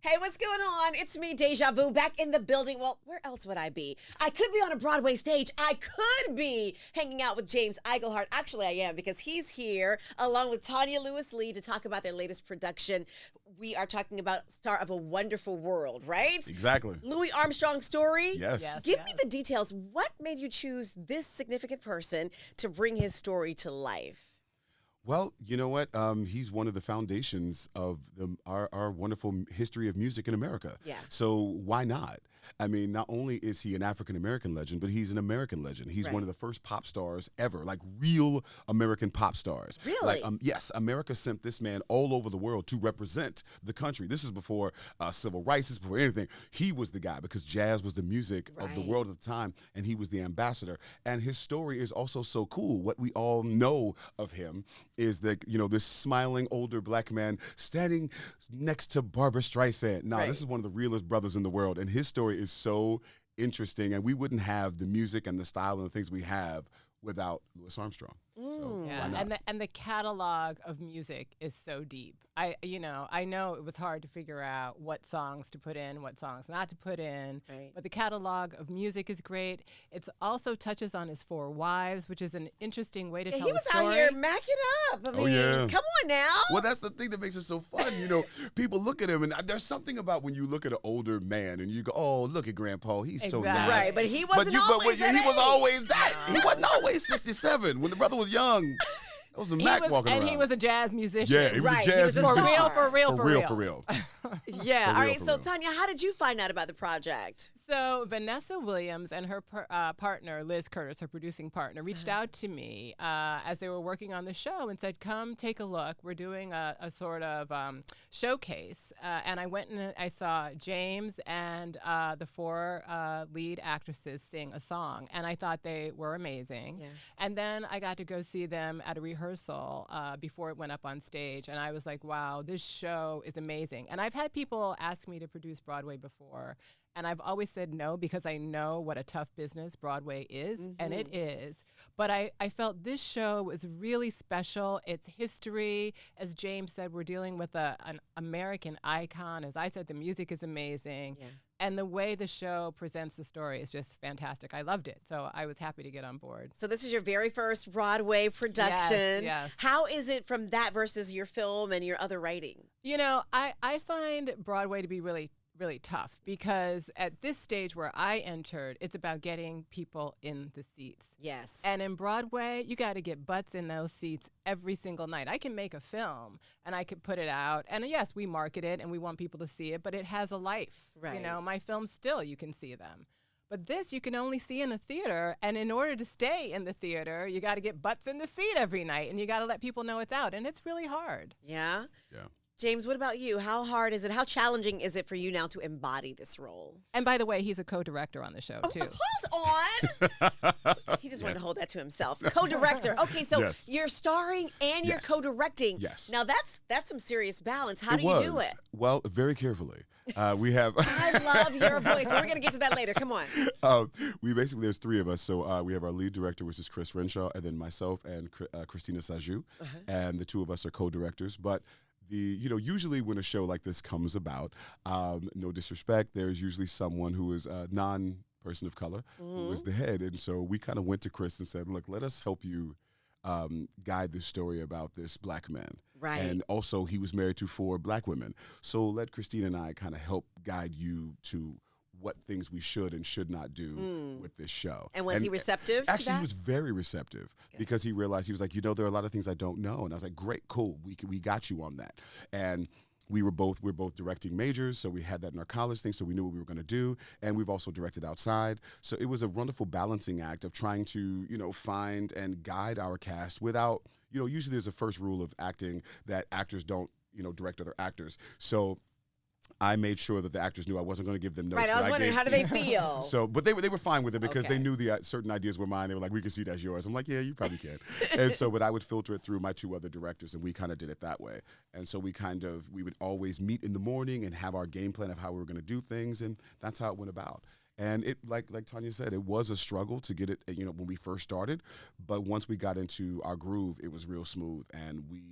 Hey, what's going on? It's me, Deja Vu, back in the building. Well, where else would I be? I could be on a Broadway stage. I could be hanging out with James Iglehart. Actually, I am, because he's here along with Tonya Lewis Lee to talk about their latest production. We are talking about Star of a Wonderful World, right? Exactly. Louis Armstrong story. Yes. Give me the details. What made you choose this significant person to bring his story to life? Well, you know what? He's one of the foundations of our wonderful history of music in America. Yeah. So why not? I mean, not only is he an African-American legend, but he's an American legend. He's one of the first pop stars ever, like real American pop stars. Really? Like, yes, America sent this man all over the world to represent the country. This is before civil rights, this is before anything. He was the guy because jazz was the music of the world at the time, and he was the ambassador. And his story is also so cool. What we all know of him is that, you know, this smiling older black man standing next to Barbara Streisand. Now, this is one of the realest brothers in the world, and his story is so interesting, and we wouldn't have the music and the style and the things we have without Louis Armstrong. So why not? And the catalog of music is so deep. I know it was hard to figure out what songs to put in, what songs not to put in, but the catalog of music is great. It also touches on his four wives, which is an interesting way to tell the story. He was out here macking up. I mean, come on now. Well, that's the thing that makes it so fun. You know, people look at him, and there's something about when you look at an older man and you go, "Oh, look at Grandpa, he's so nice." Right, but he wasn't always that. He was always that. He wasn't always 67 when the brother was young. That was a Mac walking around. And he was a jazz musician. Yeah, he was a jazz musician. For real. Yeah. All right. So, Tonya, how did you find out about the project? So Vanessa Williams and her partner, Liz Curtis, her producing partner, reached out to me as they were working on the show and said, come take a look. We're doing a sort of showcase. And I went and I saw James and the four lead actresses sing a song. And I thought they were amazing. Yeah. And then I got to go see them at a rehearsal before it went up on stage. And I was like, wow, this show is amazing. And I've had people ask me to produce Broadway before. And I've always said no because I know what a tough business Broadway is, and it is. But I felt this show was really special. It's history. As James said, we're dealing with an American icon. As I said, the music is amazing. Yeah. And the way the show presents the story is just fantastic. I loved it. So I was happy to get on board. So this is your very first Broadway production. Yes. How is it from that versus your film and your other writing? You know, I find Broadway to be really tough because at this stage where I entered, it's about getting people in the seats. Yes. And in Broadway, you got to get butts in those seats every single night. I can make a film and I could put it out. And yes, we market it and we want people to see it, but it has a life. Right. You know, my films still, you can see them. But this you can only see in a theater. And in order to stay in the theater, you got to get butts in the seat every night and you got to let people know it's out. And it's really hard. Yeah? Yeah. James, what about you? How hard is it? How challenging is it for you now to embody this role? And by the way, he's a co-director on the show, too. Hold on. He just wanted to hold that to himself. Co-director. Okay, so you're starring and you're co-directing. Yes. Now, that's some serious balance. How do you do it? Well, very carefully. We have... I love your voice. We're going to get to that later. Come on. There's three of us. So we have our lead director, which is Chris Renshaw, and then myself and Christina Sajou. And the two of us are co-directors. But usually when a show like this comes about, no disrespect, there's usually someone who is a non-person of color who is the head. And so we kind of went to Chris and said, look, let us help you guide this story about this black man. Right. And also he was married to 4 black women. So let Christina and I kind of help guide you to what things we should and should not do with this show. And was he receptive to that? Actually, he was very receptive because he realized, he was like, there are a lot of things I don't know. And I was like, great, cool, we got you on that. And we're both directing majors, so we had that in our college thing, so we knew what we were going to do. And we've also directed outside. So it was a wonderful balancing act of trying to, find and guide our cast without, usually there's a first rule of acting that actors don't, direct other actors. So I made sure that the actors knew I wasn't going to give them notes. Right, I was wondering, how do they feel? So, but they were fine with it because they knew the certain ideas were mine. They were like, we can see that's yours. I'm like, yeah, you probably can. And so, but I would filter it through my 2 other directors, and we kind of did it that way. And so we would always meet in the morning and have our game plan of how we were going to do things, and that's how it went about. And it, like Tonya said, it was a struggle to get it, when we first started. But once we got into our groove, it was real smooth, and we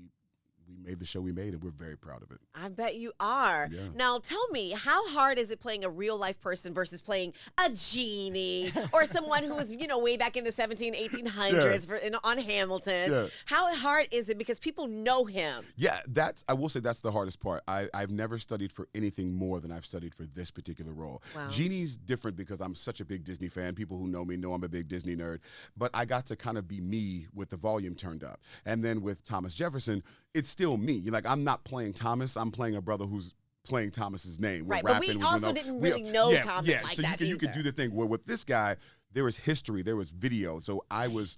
made the show we made, and we're very proud of it. I bet you are. Yeah. Now, tell me, how hard is it playing a real life person versus playing a genie or someone who was, way back in the 1800s on Hamilton? Yeah. How hard is it because people know him? Yeah, I will say that's the hardest part. I've never studied for anything more than I've studied for this particular role. Wow. Genie's different because I'm such a big Disney fan. People who know me know I'm a big Disney nerd. But I got to kind of be me with the volume turned up. And then with Thomas Jefferson, it's still me. I'm not playing Thomas. I'm playing a brother who's playing Thomas's name. Right, but we also didn't really know Thomas like that so you could do the thing where with this guy, there was history, there was video. So I was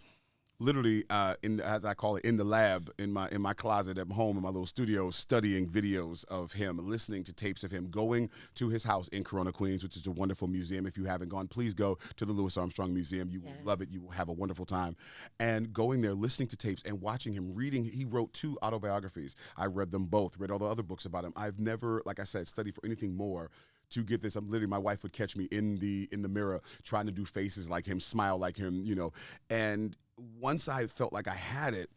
literally as I call it, in the lab in my closet at home in my little studio, studying videos of him, listening to tapes of him, going to his house in Corona, Queens, which is a wonderful museum. If you haven't gone, please go to the Louis Armstrong Museum. You will love it. You will have a wonderful time. And going there, listening to tapes and watching him reading. He wrote 2 autobiographies. I read them both, read all the other books about him. I've never, like I said, studied for anything more to get this. I'm literally, my wife would catch me in the mirror trying to do faces like him, smile like him, and once I felt like I had it,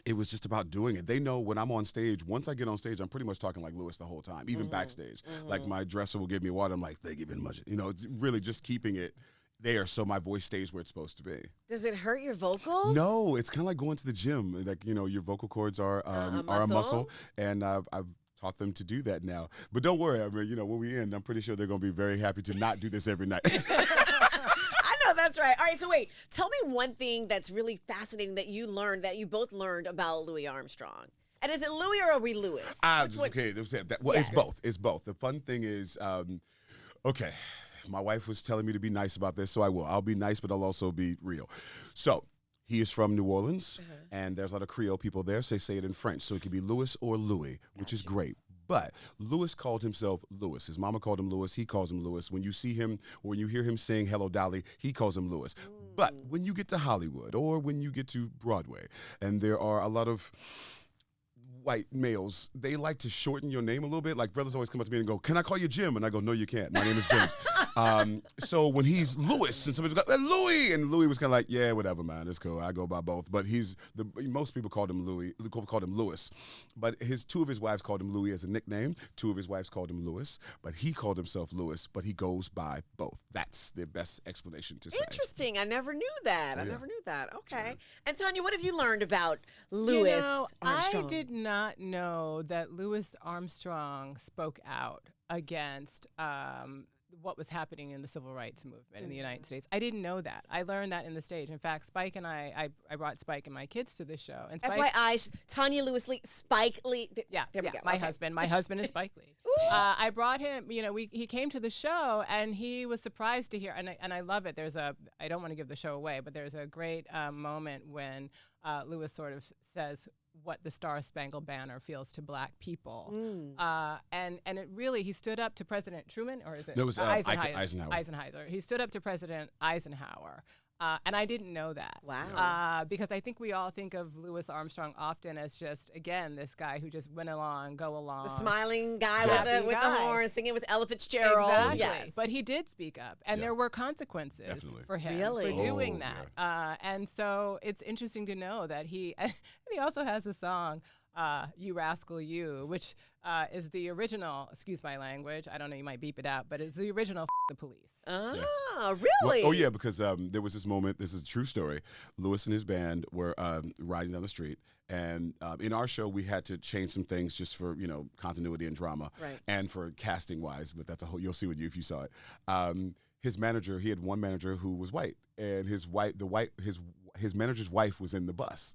it was just about doing it. They know when I'm on stage, once I get on stage, I'm pretty much talking like Louis the whole time, even backstage. Like my dresser will give me water. I'm like, thank you very much. It's really just keeping it there so my voice stays where it's supposed to be. Does it hurt your vocals? No, it's kind of like going to the gym. Like, your vocal cords are a muscle, and I've taught them to do that now. But don't worry, I mean, when we end, I'm pretty sure they're going to be very happy to not do this every night. That's right. All right, so wait. Tell me one thing that's really fascinating that you both learned about Louis Armstrong. And is it Louis or are we Louis? Okay. Well, Yes. it's both. It's both. The fun thing is, okay, my wife was telling me to be nice about this, so I will. I'll be nice, but I'll also be real. So he is from New Orleans, and there's a lot of Creole people there, so they say it in French. So it could be Louis or Louis, which is great. But Louis called himself Louis. His mama called him Louis. He calls him Louis. When you see him or when you hear him sing Hello Dolly, he calls him Louis. But when you get to Hollywood or when you get to Broadway, and there are a lot of white males, they like to shorten your name a little bit. Like brothers always come up to me and go, "Can I call you Jim?" And I go, "No, you can't. My name is James." So when he's Louis and somebody's got Louis, and Louis was kind of like, "Yeah, whatever, man, it's cool. I go by both." But most people called him Louis, called him Louis. But 2 of his wives called him Louis as a nickname. 2 of his wives called him Louis, but he called himself Louis. But he goes by both. That's the best explanation to say. Interesting. I never knew that. Yeah. I never knew that. Okay. Yeah. And Tonya, what have you learned about Louis Armstrong? I did not know that Louis Armstrong spoke out against what was happening in the civil rights movement in the United States. I didn't know that. I learned that in the stage. In fact, Spike and I brought Spike and my kids to the show. And Spike, FYI, Tonya Lewis Lee, Spike Lee. There we go. My husband. My husband is Spike Lee. I brought him, he came to the show and he was surprised to hear, and I love it. I don't want to give the show away, but there's a great moment when Louis sort of says what the Star Spangled Banner feels to black people. And it really, he stood up to President Truman, or is it? No, it was Eisenhower. Eisenhower. He stood up to President Eisenhower. And I didn't know that. Wow. Because I think we all think of Louis Armstrong often as just, again, this guy who just went along, go along. The smiling guy with the horn, singing with Ella Fitzgerald. Exactly. Yes. But he did speak up, and there were consequences for him for doing that. Yeah. And so it's interesting to know that he also has a song, You Rascal You, which is the original, excuse my language, I don't know, you might beep it out, but it's the original the police. Really? Well, because there was this moment, this is a true story, Louis and his band were riding down the street, and in our show, we had to change some things just for, continuity and drama, and for casting-wise, but that's you'll see if you saw it. His manager, he had one manager who was white, and his manager's wife was in the bus.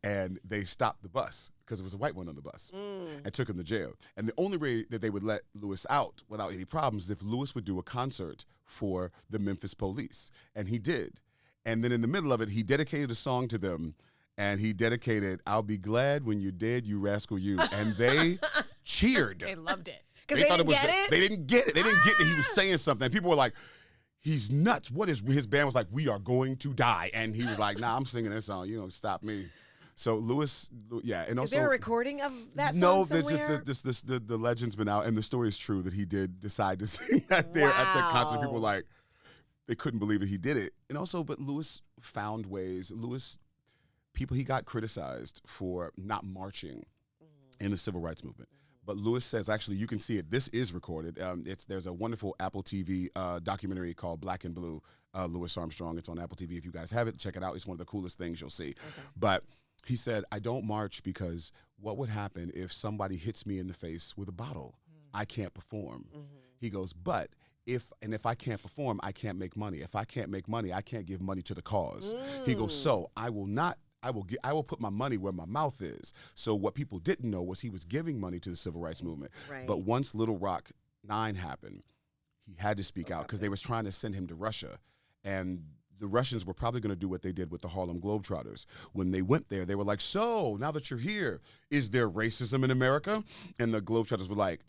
And they stopped the bus because there was a white one on the bus and took him to jail. And the only way that they would let Louis out without any problems is if Louis would do a concert for the Memphis Police. And he did. And then in the middle of it, he dedicated a song to them. And he dedicated, I'll Be Glad When You're Dead, You Rascal You. And they cheered. They loved it. Because they didn't get it? They didn't get it. They didn't get that he was saying something. And people were like, he's nuts. What is, his band was like, we are going to die. And he was like, nah, I'm singing this song. Stop me. So Louis, and also is there a recording of that song no, somewhere? there's just the legend's been out, and the story is true that he did decide to sing that there at that concert. People were like, they couldn't believe that he did it, and also, but Louis found ways. He got criticized for not marching in the civil rights movement. But Louis says, actually, you can see it. This is recorded. There's a wonderful Apple TV documentary called Black and Blue, Louis Armstrong. It's on Apple TV. If you guys have it, check it out. It's one of the coolest things you'll see. Okay. But he said, I don't march because what would happen if somebody hits me in the face with a bottle? I can't perform. He goes, but if I can't perform, I can't make money. If I can't make money, I can't give money to the cause. He goes, so I will put my money where my mouth is. So what people didn't know was he was giving money to the civil rights movement. Right. But once Little Rock 9 happened, he had to speak out because they was trying to send him to Russia. And the Russians were probably going to do what they did with the Harlem Globetrotters. When they went there, they were like, so now that you're here, is there racism in America? And the Globetrotters were like,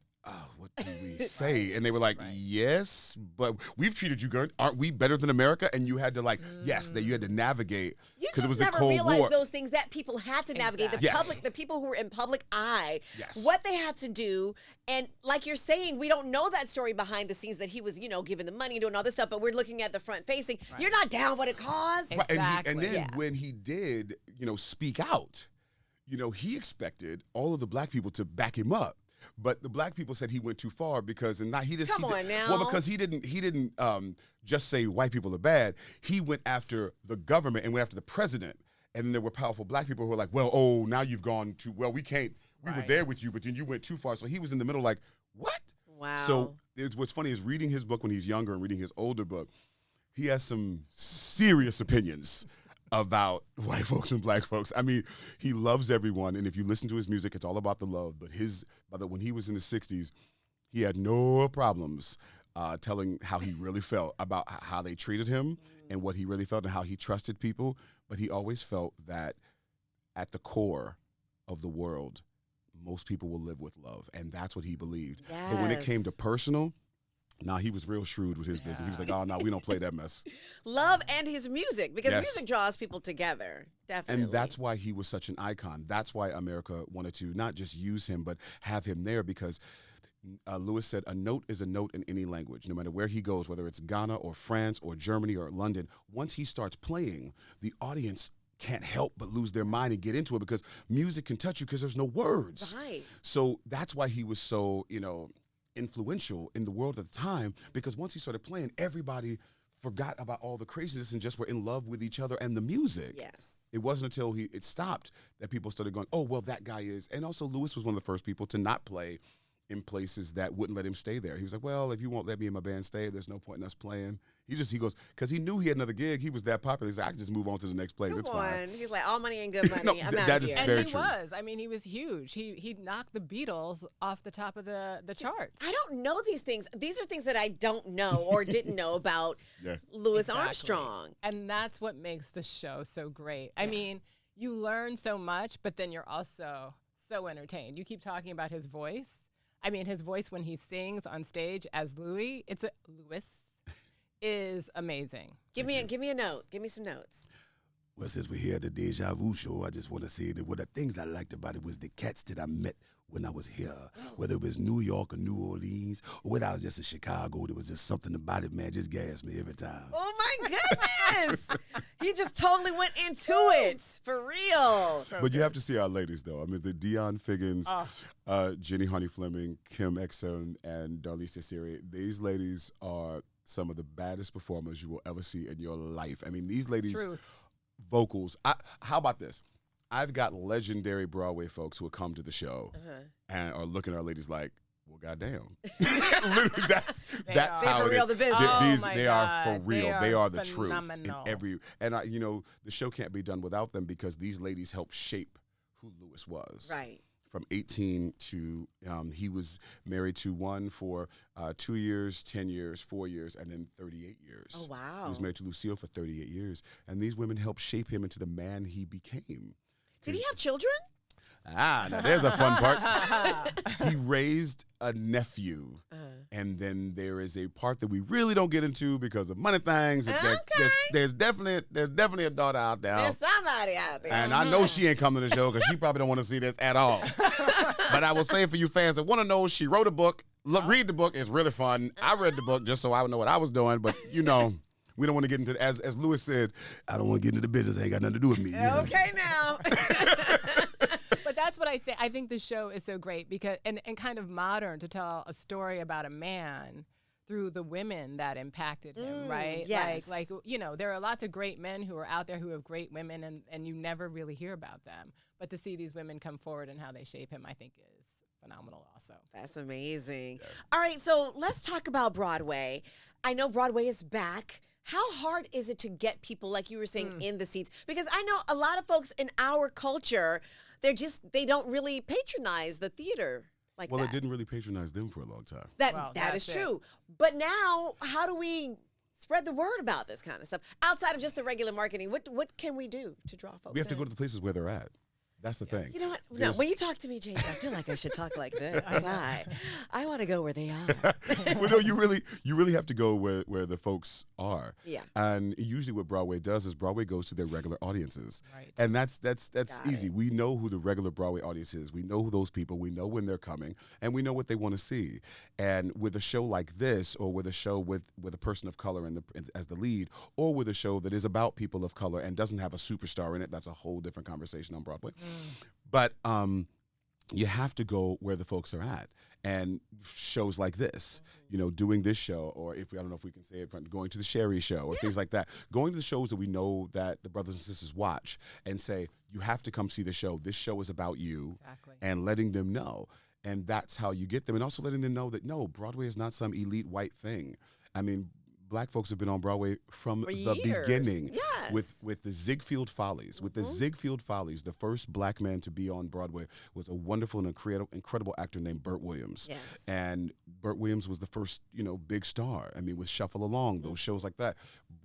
what do we say? And they were like, yes, but we've treated you good. Aren't we better than America? And you had to yes, that you had to navigate. You just it was never the Cold realized War. those things that people had to navigate. The people who were in public eye, what they had to do. And like you're saying, we don't know that story behind the scenes that he was, giving the money, doing all this stuff, but we're looking at the front facing. Right. You're not down what it caused. Exactly. And then when he did, speak out, he expected all of the black people to back him up. But the black people said he went too far because now. Well, because he didn't just say white people are bad. He went after the government and went after the president. And then there were powerful black people who were like, well, now you've gone too, well, we can't, we were there with you, but then you went too far. So he was in the middle like, what? Wow. So what's funny is reading his book when he's younger and reading his older book, he has some serious opinions about white folks and black folks. I mean, he loves everyone, and if you listen to his music, it's all about the love. But when he was in the 60s, he had no problems telling how he really felt about how they treated him and what he really felt and how he trusted people. But he always felt that at the core of the world, most people will live with love, and that's what he believed. Yes. But when it came to personal, he was real shrewd with his business. He was like, oh, no, we don't play that mess. Love and his music, because music draws people together, definitely. And that's why he was such an icon. That's why America wanted to not just use him, but have him there, because Louis said a note is a note in any language, no matter where he goes, whether it's Ghana or France or Germany or London. Once he starts playing, the audience can't help but lose their mind and get into it, because music can touch you because there's no words. Right. So that's why he was so, influential in the world at the time, because once he started playing, everybody forgot about all the craziness and just were in love with each other and the music. Yes. It wasn't until it stopped that people started going, oh, well, that guy is. And also Louis was one of the first people to not play in places that wouldn't let him stay there. He was like, well, if you won't let me and my band stay, there's no point in us playing. He goes, because he knew he had another gig. He was that popular. He's like, I can just move on to the next place. It's fine. He's like, all money ain't good money. No, I'm out that of is here. very And he true. was. I mean, he was huge. He knocked the Beatles off the top of the charts. I don't know these things. These are things that I don't know or didn't know about Louis Armstrong. And that's what makes the show so great. I mean, you learn so much, but then you're also so entertained. You keep talking about his voice. I mean, his voice when he sings on stage as Louis, Louis is amazing. Give me a note. Give me some notes. Well, since we're here at the Deja Vu show, I just want to say that one of the things I liked about it was the cats that I met when I was here. Whether it was New York or New Orleans, or whether I was just in Chicago, there was just something about it, man, just gassed me every time. Oh, my goodness. He just totally went into it. For real. But you have to see our ladies, though. I mean, the Deion Figgins, Jenny Honey Fleming, Kim Exum, and Darlisa Siri. These ladies are some of the baddest performers you will ever see in your life. I mean, these ladies' vocals. How about this? I've got legendary Broadway folks who will come to the show and are looking at our ladies like, well, goddamn. Literally, that's how it is. The business. They are for real. They are the phenomenal. truth. The show can't be done without them, because these ladies helped shape who Louis was. Right. From 18 to, he was married to one for 2 years, 10 years, 4 years, and then 38 years. Oh, wow. He was married to Lucille for 38 years. And these women helped shape him into the man he became. Did he have children? Now there's a fun part. He raised a nephew. And then there is a part that we really don't get into because of money things. There's definitely a daughter out there. There's somebody out there. And I know she ain't coming to the show because she probably don't want to see this at all. But I will say, for you fans that want to know, she wrote a book. Read the book. It's really fun. I read the book just so I would know what I was doing. But, we don't want to get into, as Louis said, I don't want to get into the business. It ain't got nothing to do with me. Okay, now. But that's what I think. I think the show is so great because and kind of modern to tell a story about a man through the women that impacted him, right? Yes. Like there are lots of great men who are out there who have great women, and you never really hear about them. But to see these women come forward and how they shape him, I think is phenomenal also. That's amazing. All right, so let's talk about Broadway. I know Broadway is back. How hard is it to get people, like you were saying, in the seats? Because I know a lot of folks in our culture, they don't really patronize the theater like Well, that. it didn't really patronize them for a long time. Well, That is that's it. true. But now, how do we spread the word about this kind of stuff outside of just the regular marketing? What can we do to draw folks? We have to in? go to the places where they're at. That's the thing. You know what? No, There's- when you talk to me, James, I feel like I should talk like this. I want to go where they are. Well, no, you really have to go where the folks are. Yeah. And usually what Broadway does is Broadway goes to their regular audiences. Right. And that's Got easy. it. We know who the regular Broadway audience is. We know who those people, we know when they're coming, and we know what they want to see. And with a show like this, or with a show with a person of color as the lead, or with a show that is about people of color and doesn't have a superstar in it, that's a whole different conversation on Broadway. But you have to go where the folks are at. And shows like this, doing this show, or I don't know if we can say it, going to the Sherry show or things like that, going to the shows that we know that the brothers and sisters watch and say, you have to come see the show. This show is about you. Exactly. And letting them know. And that's how you get them. And also letting them know that, no, Broadway is not some elite white thing. I mean, Black folks have been on Broadway from For the years. beginning. Yes. With the Ziegfeld Follies. With the Ziegfeld Follies, the first Black man to be on Broadway was a wonderful and incredible actor named Burt Williams. Yes. And Burt Williams was the first, big star. I mean, with Shuffle Along, those shows like that.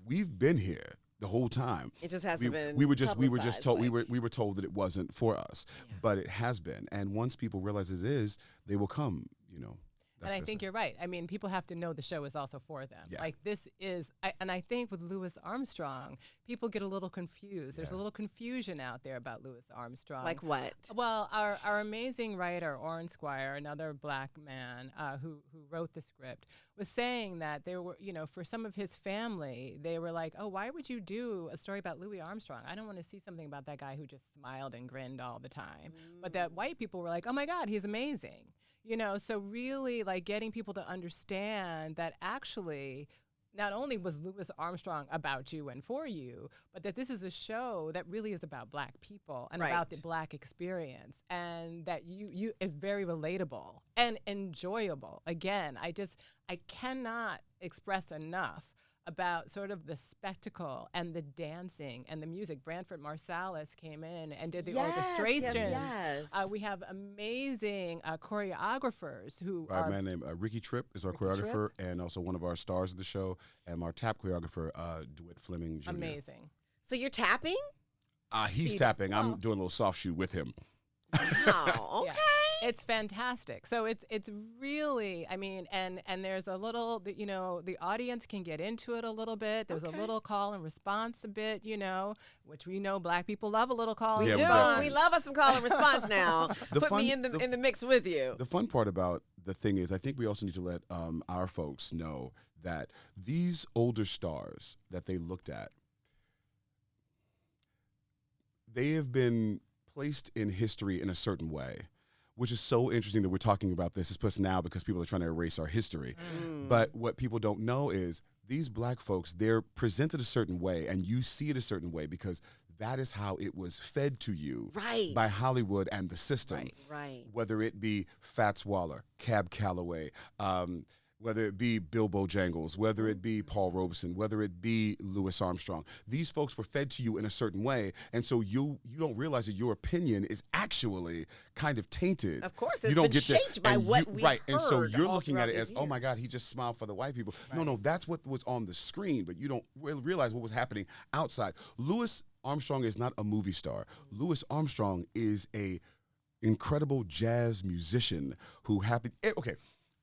We've been here the whole time. It just hasn't been we were just publicized, told like- we were told that it wasn't for us, but it has been. And once people realize it is, they will come. And I think you're right. I mean, people have to know the show is also for them. Yeah. Like this is, and I think with Louis Armstrong, people get a little confused. There's a little confusion out there about Louis Armstrong. Like what? Well, our amazing writer, Orrin Squire, another Black man who wrote the script, was saying that there were, for some of his family, they were like, oh, why would you do a story about Louis Armstrong? I don't want to see something about that guy who just smiled and grinned all the time. But that white people were like, oh my God, he's amazing. So really like getting people to understand that actually not only was Louis Armstrong about you and for you, but that this is a show that really is about Black people and about the Black experience, and that you it's very relatable and enjoyable. Again, I cannot express enough about sort of the spectacle and the dancing and the music. Branford Marsalis came in and did the orchestrations. Yes. We have amazing choreographers who a are man named Ricky Tripp is our choreographer, and also one of our stars of the show, and our tap choreographer, DeWitt Fleming Jr. amazing. So you're tapping? He's tapping. I'm doing a little soft shoe with him. Wow. Okay. Yeah. It's fantastic. So it's really, I mean, and there's a little, the audience can get into it a little bit. There's a little call and response a bit, which we know Black people love a little call and Yeah, Do. response. We love us some call and response now. The Put fun- me in the mix with you. The fun part about the thing is, I think we also need to let our folks know that these older stars that they looked at, they have been placed in history in a certain way, which is so interesting that we're talking about this, especially now because people are trying to erase our history. But what people don't know is these Black folks, they're presented a certain way, and you see it a certain way because that is how it was fed to you by Hollywood and the system. Right. Whether it be Fats Waller, Cab Calloway, whether it be Bill Bojangles, whether it be Paul Robeson, whether it be Louis Armstrong. These folks were fed to you in a certain way, and so you don't realize that your opinion is actually kind of tainted. Of course, you it's don't been get shaped by what we right, and so heard you're all looking at it throughout as, these oh my years. God, he just smiled for the white people. No, that's what was on the screen, but you don't really realize what was happening outside. Louis Armstrong is not a movie star. Louis Armstrong is a incredible jazz musician who happened. Okay.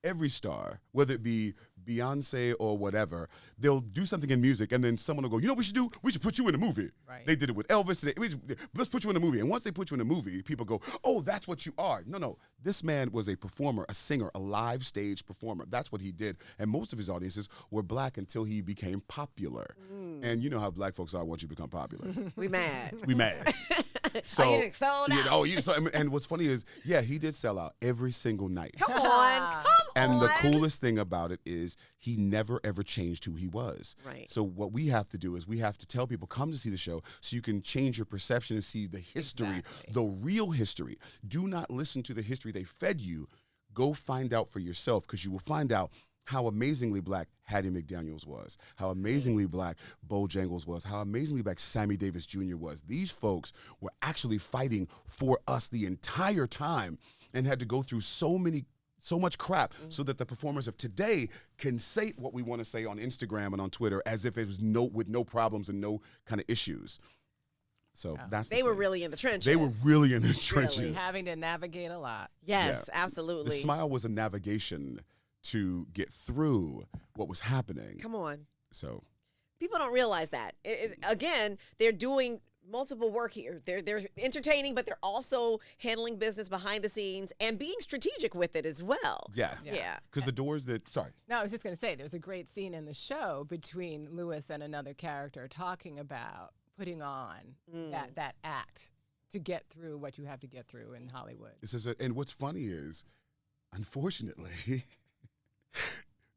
Every star, whether it be Beyonce or whatever, they'll do something in music, and then someone will go, what we should do? We should put you in a movie. Right. They did it with Elvis. Let's put you in a movie. And once they put you in a movie, people go, oh, that's what you are. No. This man was a performer, a singer, a live stage performer. That's what he did. And most of his audiences were Black until he became popular. And you know how Black folks are once you become popular. We mad. We mad. So Oh, you sold out. and what's funny is, yeah, he did sell out every single night. Come on. And the coolest thing about it is he never ever changed who he was. Right. So what we have to do is we have to tell people, come to see the show so you can change your perception and see the history, Exactly. the real history. Do not listen to the history they fed you. Go find out for yourself, because you will find out how amazingly black Hattie McDaniels was, how amazingly black Bojangles was, how amazingly black Sammy Davis Jr. was. These folks were actually fighting for us the entire time and had to go through so much crap so that the performers of today can say what we want to say on Instagram and on Twitter as if it was with no problems and no kind of issues. So that's They were really in the trenches. They were really in the trenches. Having to navigate a lot. Yes, Yeah. absolutely. The smile was a navigation to get through what was happening. Come on. So People don't realize that. Again, they're doing multiple work here. They're entertaining, but they're also handling business behind the scenes and being strategic with it as well. yeah. Yeah. Because the doors that, sorry. No, I was just going to say, there's a great scene in the show between Louis and another character talking about putting on that act to get through what you have to get through in Hollywood. And what's funny is, unfortunately,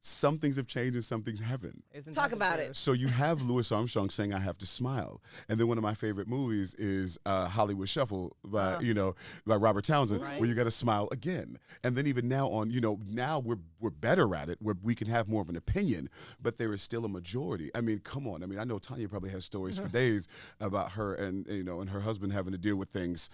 some things have changed and some things haven't. Isn't Talk that the about it. truth? So you have Louis Armstrong saying, "I have to smile," and then one of my favorite movies is Hollywood Shuffle by by Robert Townsend, Right. where you got to smile again. And then even now now we're better at it, where we can have more of an opinion, but there is still a majority. I mean, come on. I mean, I know Tonya probably has stories for days about her and and her husband having to deal with things.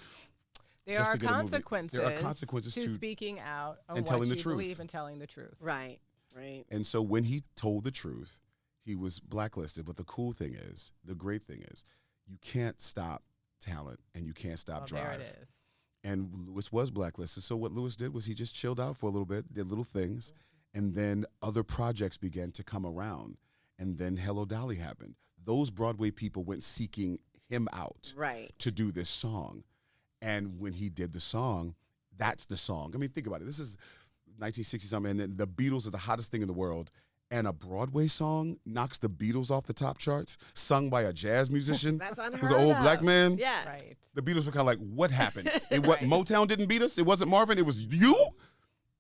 There just are to get a movie. consequences. There are consequences to to speaking out on and what telling the you truth. believe and telling the truth. Right. Right. And so when he told the truth, he was blacklisted. But the cool thing is, the great thing is, you can't stop talent and you can't stop drive. There it is. And Louis was blacklisted. So what Louis did was he just chilled out for a little bit, did little things, and then other projects began to come around. And then Hello Dolly happened. Those Broadway people went seeking him out Right. to do this song. And when he did the song, that's the song. I mean, think about it. This is 1960-something, and then the Beatles are the hottest thing in the world. And a Broadway song knocks the Beatles off the top charts, sung by a jazz musician That's who's unheard an old of. black man. Yeah. Right. The Beatles were kind of like, what happened? What Motown didn't beat us? It wasn't Marvin, it was you?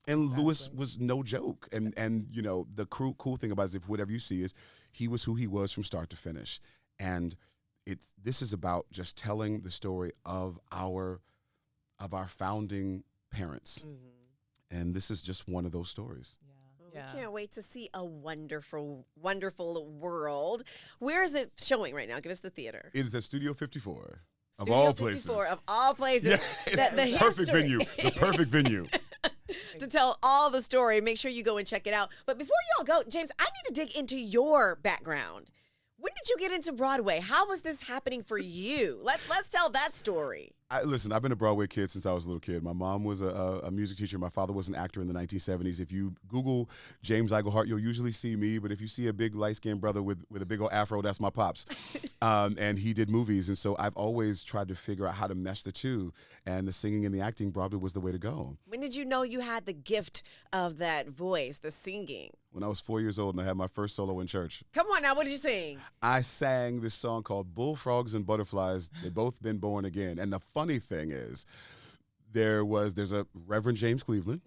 And Louis was no joke. And the cool thing about it is, whatever you see, is he was who he was from start to finish. And this is about just telling the story of our founding parents. And this is just one of those stories. We can't wait to see a wonderful, wonderful world. Where is it showing right now? Give us the theater. It is at Studio 54, of Studio all 54 places. of all places. The perfect history. venue. The perfect venue. To tell all the story. Make sure you go and check it out. But before y'all go, James, I need to dig into your background. When did you get into Broadway? How was this happening for you? Let's tell that story. Listen, I've been a Broadway kid since I was a little kid. My mom was a music teacher. My father was an actor in the 1970s. If you Google James Iglehart, you'll usually see me. But if you see a big light-skinned brother with a big old afro, that's my pops. And he did movies. And so I've always tried to figure out how to mesh the two. And the singing and the acting, Broadway was the way to go. When did you know you had the gift of that voice, the singing? When I was 4 years old and I had my first solo in church. Come on now, what did you sing? I sang this song called Bullfrogs and Butterflies. They both been born again. And the funny thing is, there's a Reverend James Cleveland,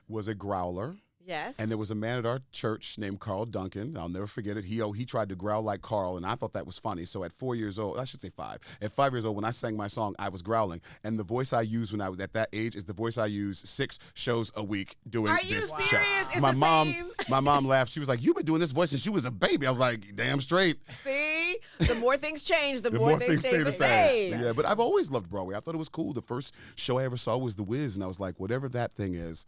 was a growler. Yes. And there was a man at our church named Carl Duncan. I'll never forget it. He tried to growl like Carl, and I thought that was funny. So at 4 years old, I should say 5. At 5 years old, when I sang my song, I was growling. And the voice I used when I was at that age is the voice I used 6 shows a week doing Are this you show. serious? It's My the mom, same? my mom laughed. She was like, "You've been doing this voice since you was a baby." I was like, "Damn straight." See? The more things change, the, The more more they things stay the the same. Yeah, but I've always loved Broadway. I thought it was cool. The first show I ever saw was The Wiz, and I was like, whatever that thing is,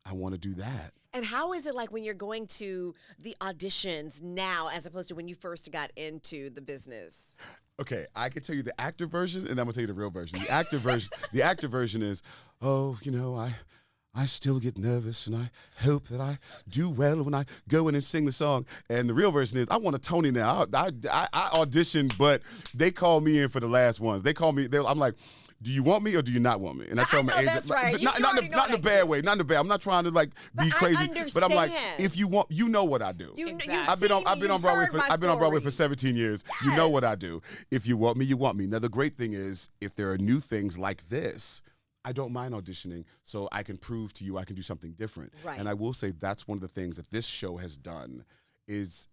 I want to do that. And how is it like when you're going to the auditions now as opposed to when you first got into the business? Okay, I can tell you the actor version, and I'm gonna tell you the real version. The actor version is, I still get nervous, and I hope that I do well when I go in and sing the song. And the real version is, I want a Tony now. I auditioned, but they called me in for the last ones. They called me. I'm like, do you want me or do you not want me? And I tell I my know agent, that's right. not, You not, already in, know not in what a bad way, not in a bad. I'm not trying to like be I crazy, but I'm like, understand. if you want, you know what I do. Exactly. I've been on Broadway for I've been on Broadway for 17 years. You know what I do. If you want me, you want me. Now the great thing is, if there are new things like this, I don't mind auditioning, so I can prove to you I can do something different. Right. And I will say that's one of the things that this show has done is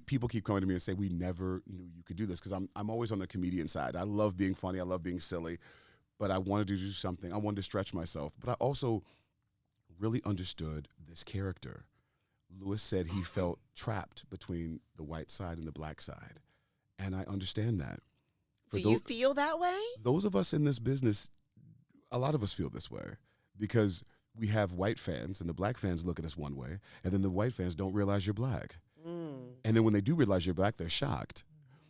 people keep coming to me and say, we never knew you could do this, because I'm always on the comedian side. I love being funny, I love being silly, but I wanted to do something. I wanted to stretch myself, but I also really understood this character. Louis said he felt trapped between the white side and the black side, and I understand that. Do you feel that way? Those of us in this business, a lot of us feel this way because we have white fans and the black fans look at us one way, and then the white fans don't realize you're black. And then when they do realize you're black, they're shocked.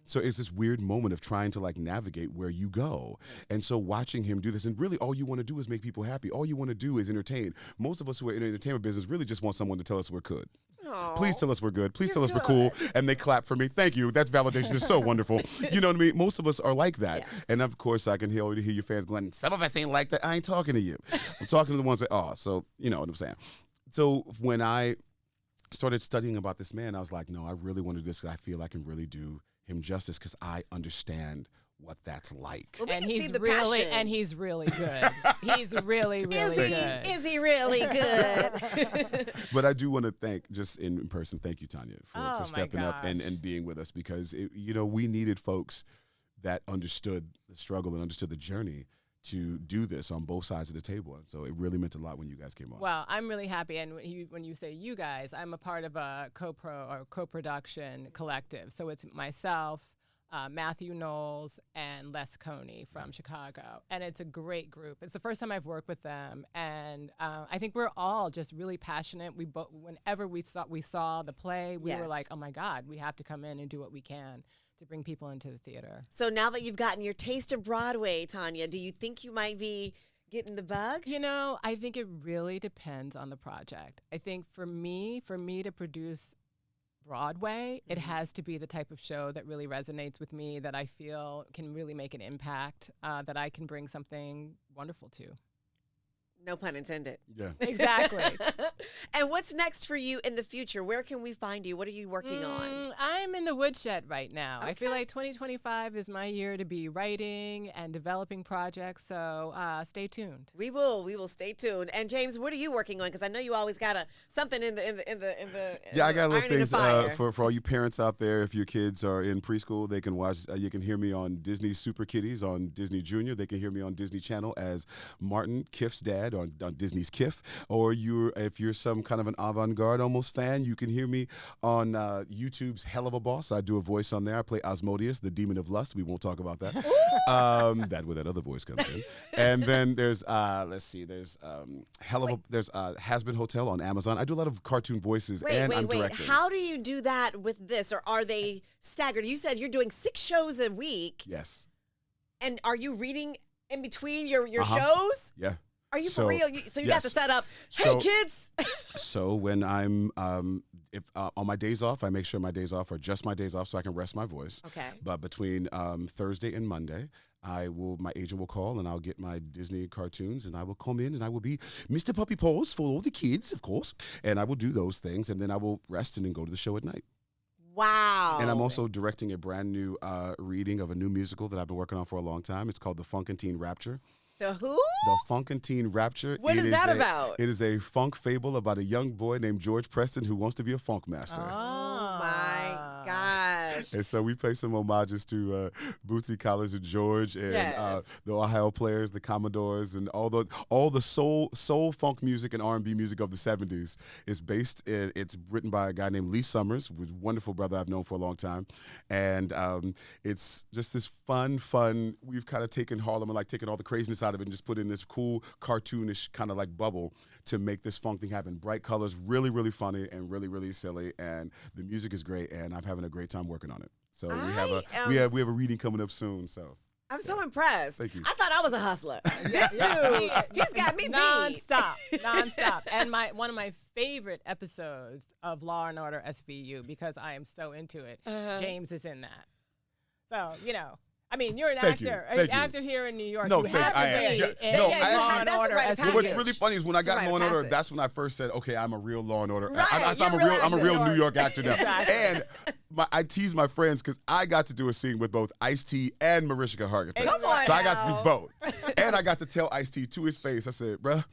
So it's this weird moment of trying to like navigate where you go. And so watching him do this, and really all you want to do is make people happy. All you want to do is entertain. Most of us who are in the entertainment business really just want someone to tell us we're good. Aw. Please tell us we're good. Please You're tell us we're cool. And they clap for me. Thank you. That validation is so wonderful. You know what I mean? Most of us are like that. Yes. And of course, I can already hear your fans going, some of us ain't like that. I ain't talking to you. I'm talking to the ones that are. So, you know what I'm saying? So when I started studying about this man, I was like, no, I really want to do this because I feel I can really do him justice because I understand what that's like. Well, we And can see he's the really passion. and he's really good. He's really good. Is he really good? But I do want to thank, just in person, thank you, Tonya, Oh, for my stepping up and gosh. being with us, because, we needed folks that understood the struggle and understood the journey to do this on both sides of the table. And so it really meant a lot when you guys came on. Well, I'm really happy, and when you say you guys, I'm a part of a co-production collective. So it's myself, Matthew Knowles, and Les Coney from Chicago, and it's a great group. It's the first time I've worked with them, and I think we're all just really passionate. Whenever we saw the play, we were Yes. like, oh my God, we have to come in and do what we can to bring people into the theater. So now that you've gotten your taste of Broadway, Tonya, do you think you might be getting the bug? I think it really depends on the project. I think for me to produce Broadway, it has to be the type of show that really resonates with me, that I feel can really make an impact, that I can bring something wonderful to. No pun intended. Yeah. Exactly. And what's next for you in the future? Where can we find you? What are you working on? I'm in the woodshed right now. I feel Okay. like 2025 is my year to be writing and developing projects, so stay tuned. We will stay tuned. And James, what are you working on? Because I know you always got something in the Yeah, I got a little iron in the things fire. for all you parents out there. If your kids are in preschool, they can watch. You can hear me on Disney Super Kitties on Disney Junior. They can hear me on Disney Channel as Martin, Kiff's dad on Disney's Kiff. Or if you're some kind of an avant-garde almost fan, you can hear me on YouTube's Hell of a Boss. I do a voice on there. I play Osmodeus, the demon of lust. We won't talk about that. That where that other voice comes in. And then there's there's Has-Been Hotel on Amazon. I do a lot of cartoon voices, and I'm Wait. directing. How do you do that with this? Or are they staggered? You said you're doing 6 shows a week. Yes. And are you reading in between your Uh-huh. shows? Yeah. Are you So, for real? So you got yes. to set up, hey, So- kids. So when I'm if on my days off, I make sure my days off are just my days off so I can rest my voice. Okay. But between Thursday and Monday, my agent will call and I'll get my Disney cartoons and I will come in and I will be Mr. Puppy Paws for all the kids, of course. And I will do those things and then I will rest and then go to the show at night. Wow. And I'm also directing a brand new reading of a new musical that I've been working on for a long time. It's called The Funkantine Rapture. The who? The Funkantine Rapture. What is that about? It is a funk fable about a young boy named George Preston who wants to be a funk master. Oh my gosh. And so we play some homages to Bootsy Collins and George and Yes. the Ohio Players, the Commodores, and all the soul funk music and R&B music of the 70s. It's written by a guy named Lee Summers, who's a wonderful brother I've known for a long time. And it's just this fun. We've kind of taken Harlem and like taken all the craziness out of it and just put in this cool cartoonish kind of like bubble to make this funk thing happen. Bright colors, really, really funny and really, really silly. And the music is great and I'm having a great time working on it. So we have a reading coming up soon. So I'm so impressed. Thank you. I thought I was a hustler. This dude, he's got me beat. nonstop. And one of my favorite episodes of Law and Order SVU, because I am so into it, James is in that. So I mean, you're an Thank you. actor. Thank An you. actor here in New York. No, you thank have to I am. be Yeah, in no, Law I actually- and that's a Order rite of as passage. What's Genie. really funny is when I It's a got rite Law of and Order, passage. that's when I first said, okay, I'm a real Law and Order. Right, I'm you're a a real real, I'm a actor. real New York actor now. Exactly. And I tease my friends because I got to do a scene with both Ice-T and Mariska Hargitay. Come on So I got to now. be both. And I got to tell Ice-T to his face, I said, bruh,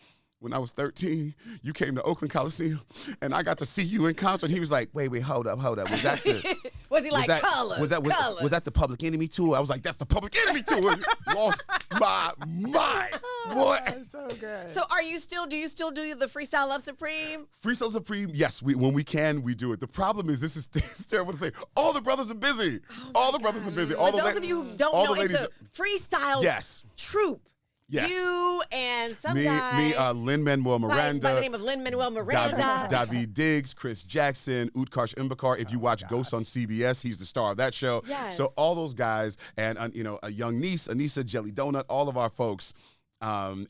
when I was 13, you came to Oakland Coliseum, and I got to see you in concert. He was like, wait, hold up. Was that the... Was he like, colors, was that the Public Enemy tour? I was like, that's the Public Enemy tour. Lost my mind. What? That's so good. So do you still do the Freestyle Love Supreme? Freestyle Supreme, yes. When we can, we do it. The problem is, this is it's terrible to say, all the brothers are busy. All the brothers are busy. All For the those of you who don't all know, the it's ladies, a freestyle Yes. troupe. Yes. You and some me, guy Lin-Manuel Miranda. by the name of Lin-Manuel Miranda. David Diggs, Chris Jackson, Utkarsh Imbakar. If you watch Ghosts on CBS, he's the star of that show. Yes. So all those guys and a young niece, Anissa, Jelly Donut, all of our folks. And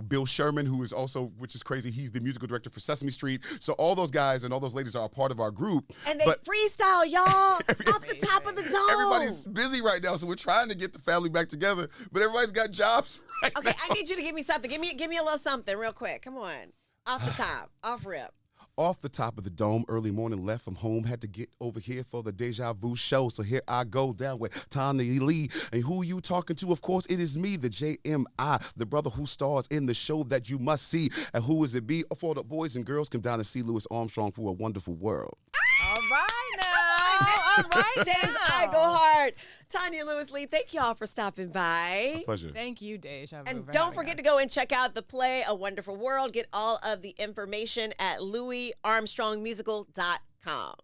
Bill Sherman, who is also, which is crazy, he's the musical director for Sesame Street. So all those guys and all those ladies are a part of our group. And they But freestyle, y'all, off the top of the dome. everybody's busy right now, so we're trying to get the family back together. But everybody's got jobs right Okay, now. I need you to give me something. Give me a little something real quick. Come on. Off the top. Off rip. Off the top of the dome, early morning, left from home, had to get over here for the Deja Vu show. So here I go down with Tonya Lee. And who you talking to? Of course, it is me, the JMI, the brother who stars in the show that you must see. And who is it be? For the boys and girls, come down and see Louis Armstrong for a wonderful world. All right now. All right, James now. Iglehart, Tonya Lewis Lee, thank y'all for stopping by. Pleasure. Thank you, Deja Vu. And for don't having forget us. to go and check out the play, A Wonderful World. Get all of the information at LouisArmstrongMusical.com.